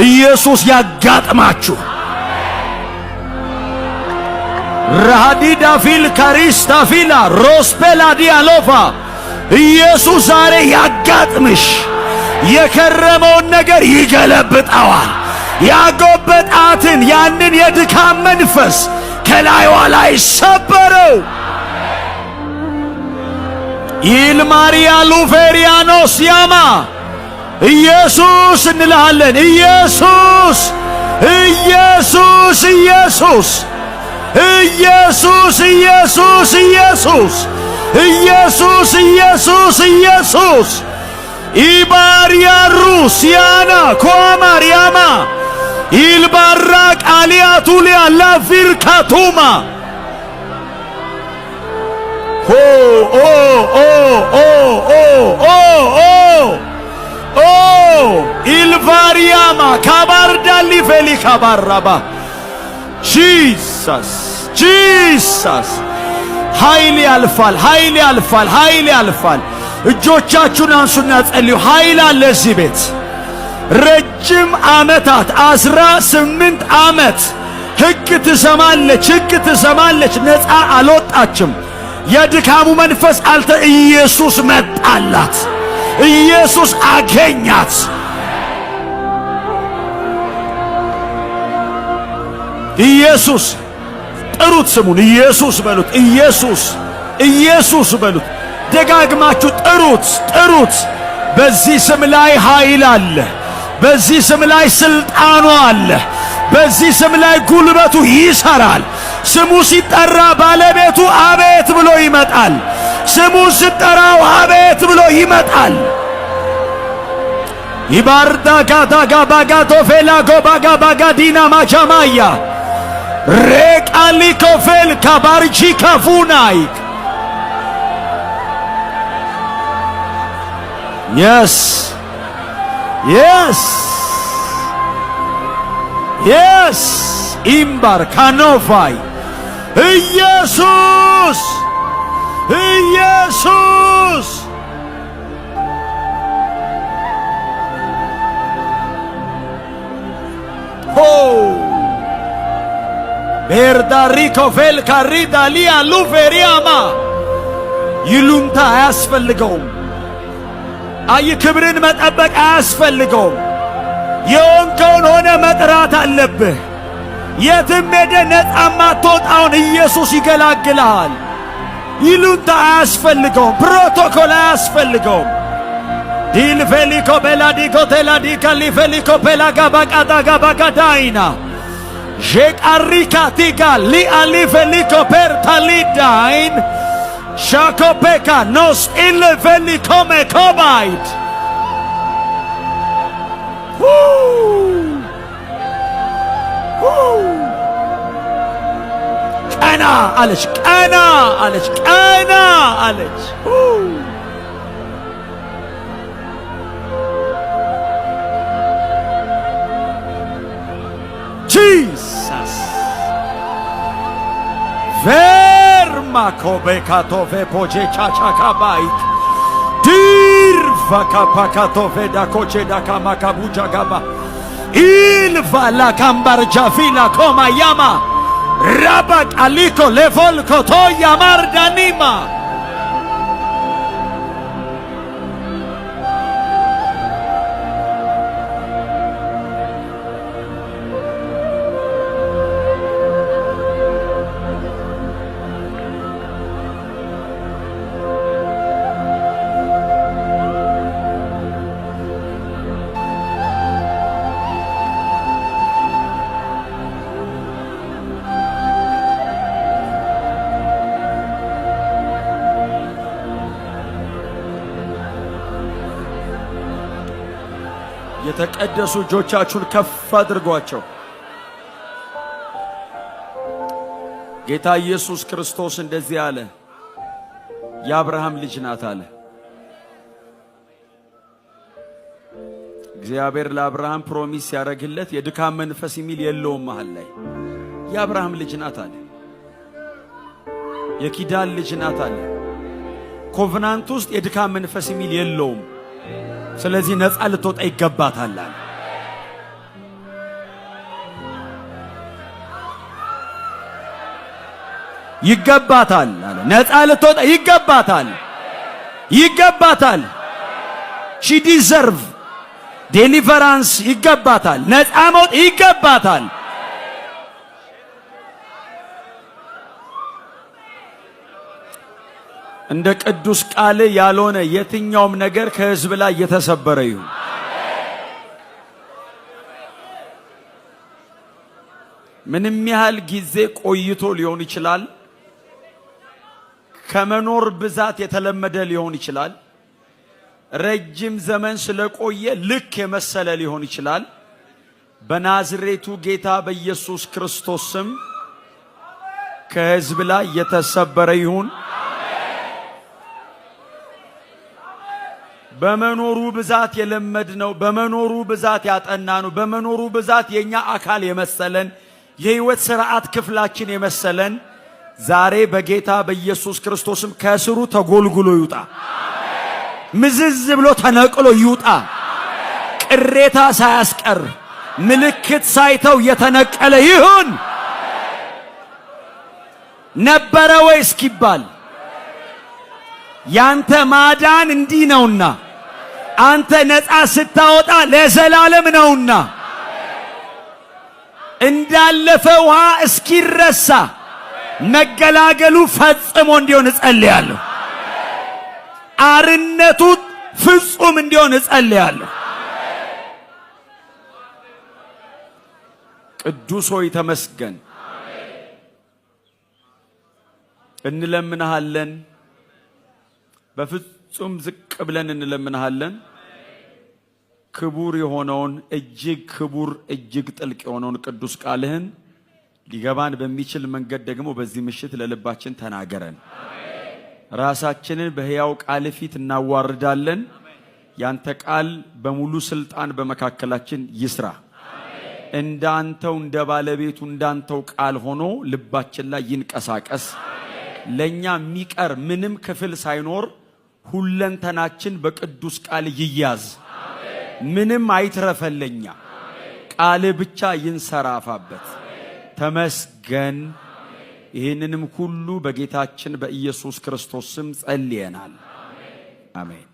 ኢየሱስ ያጋጥማችሁ። ራዲዳ ፊል ካሪስታ ፊላ ሮስፔላ ዲያሎፋ ኢየሱስ ዛሬ ያጋጥምሽ። የከረመውን ነገር ይገለብጠዋል። ያጎበጣትን ያንን የድካም መንፈስ ከላይዋ ላይ ሰበረው። ኢልማሪያ ሉፌሪያኖስ ያማ ኢየሱስ እንልሃለን። ኢየሱስ ኢየሱስ ኢየሱስ ኢየሱስ ኢየሱስ ኢየሱስ ኢየሱስ ኢየሱስ ኢየሱስ ኢባሪያ ሩሲያና ኮማሪያማ ኢልባራ ቃሊያቱሊያ ላፊርካቱማ ኦ ኦ ኦ ኦ ኦ ኦ ኢልቫሪያማ ካባርዳሊ ፌሊ ካባራባ ጂሰስ ጂሰስ ኃይል ያልፋል፣ ኃይል ያልፋል፣ ኃይል ያልፋል። እጆቻችሁን አንሱና ጸልዩ። ኃይል አለ እዚህ ቤት። ረጅም ዓመታት 18 ዓመት ሕግ ትሰማለች፣ ሕግ ትሰማለች፣ ነፃ አልወጣችም። የድካሙ መንፈስ ኢየሱስ መጣላት፣ ኢየሱስ አገኛት። ኢየሱስ ጥሩት፣ ስሙን ኢየሱስ በሉት። ኢየሱስ ኢየሱስ በሉት። ደጋግማችሁ ጥሩት፣ ጥሩት። በዚህ ስም ላይ ኃይል አለ። በዚህ ስም ላይ ስልጣኑ አለ። በዚህ ስም ላይ ጉልበቱ ይሰራል። ስሙ ሲጠራ ባለቤቱ አቤት ብሎ ይመጣል። ስሙ ሲጠራው አቤት ብሎ ይመጣል። ይባርዳ ጋዳጋ ባጋቶ ፌላ ጎባጋ ባጋዲና ማቻማያ ሬቃሊኮፌል ካባርቺ ካፉናይ Yes, yes, yes. Imbar kanofai. Jesus, Jesus. Oh, berdarico fel carida lia luferiama. ይሉንታ አያስፈልገውም። አይ ክብርን መጠበቅ አያስፈልገውም። የወንከውን ሆነ መጥራት አለብህ። የትም ሄደ ነፃ ማትወጣውን ኢየሱስ ይገላግልሃል። ይሉንታ አያስፈልገውም። ፕሮቶኮል አያስፈልገውም። ዲል ፌሊኮ ቤላዲኮ ቴላዲካ ሊፌሊኮ ፔላጋባቃዳ ጋባጋዳይና ዤቃሪካ ቲጋ ሊአሊ ፌሊኮ ፐርታሊዳይን ሻኮፔካ ኖስ ኢል ፌሊኮሜ ኮባይድ ቀና አለች፣ ቀና አለች፣ ቀና አለች። ጂሰስ ማኮቤካቶፌ ፖጄ ቻቻካባይት ዲርቫካፓካቶፌ ዳኮቼ ዳካማካቡጃ ጋባ ኢልቫላ ካምባርጃፊላ ኮማያማ ራባቃሊኮ ሌቮልኮቶ ያማርዳኒማ የተቀደሱ እጆቻችሁን ከፍ አድርጓቸው። ጌታ ኢየሱስ ክርስቶስ እንደዚህ አለ፣ የአብርሃም ልጅ ናት አለ። እግዚአብሔር ለአብርሃም ፕሮሚስ ያደረግለት የድካም መንፈስ የሚል የለውም መሃል ላይ የአብርሃም ልጅ ናት አለ። የኪዳን ልጅ ናት አለ። ኮቨናንት ውስጥ የድካም መንፈስ የሚል የለውም። ስለዚህ ነፃ ልትወጣ ይገባታል። ይገባታል አለ። ነፃ ልትወጣ ይገባታል፣ ይገባታል። ሺ ዲዘርቭ ዴሊቨራንስ ይገባታል፣ ነፃ መውጣት ይገባታል። እንደ ቅዱስ ቃል ያልሆነ የትኛውም ነገር ከሕዝብ ላይ የተሰበረ ይሁን። ምንም ያህል ጊዜ ቆይቶ ሊሆን ይችላል። ከመኖር ብዛት የተለመደ ሊሆን ይችላል። ረጅም ዘመን ስለቆየ ልክ የመሰለ ሊሆን ይችላል። በናዝሬቱ ጌታ በኢየሱስ ክርስቶስ ስም ከሕዝብ ላይ የተሰበረ ይሁን። በመኖሩ ብዛት የለመድነው፣ በመኖሩ ብዛት ያጠናነው፣ በመኖሩ ብዛት የኛ አካል የመሰለን፣ የህይወት ሥርዓት ክፍላችን የመሰለን ዛሬ በጌታ በኢየሱስ ክርስቶስም ከስሩ ተጎልጉሎ ይውጣ። ምዝዝ ብሎ ተነቅሎ ይውጣ። ቅሬታ ሳያስቀር ምልክት ሳይተው የተነቀለ ይሁን። ነበረ ወይ እስኪባል ያንተ ማዳን እንዲህ ነውና፣ አንተ ነፃ ስታወጣ ለዘላለም ነውና እንዳለፈ ውሃ እስኪረሳ መገላገሉ ፈጽሞ እንዲሆን እጸልያለሁ። አርነቱ ፍጹም እንዲሆን እጸልያለሁ። ቅዱስ ሆይ ተመስገን። እንለምንሃለን፣ በፍጹም ዝቅ ብለን እንለምንሃለን። ክቡር የሆነውን እጅግ ክቡር እጅግ ጥልቅ የሆነውን ቅዱስ ቃልህን ሊገባን በሚችል መንገድ ደግሞ በዚህ ምሽት ለልባችን ተናገረን። ራሳችንን በሕያው ቃል ፊት እናዋርዳለን። ያንተ ቃል በሙሉ ስልጣን በመካከላችን ይስራ። እንዳንተው እንደ ባለቤቱ እንዳንተው ቃል ሆኖ ልባችን ላይ ይንቀሳቀስ። ለኛ የሚቀር ምንም ክፍል ሳይኖር ሁለንተናችን በቅዱስ ቃል ይያዝ። ምንም አይትረፈለኛ፣ ቃል ብቻ ይንሰራፋበት። ተመስገን። ይህንንም ሁሉ በጌታችን በኢየሱስ ክርስቶስ ስም ጸልየናል። አሜን።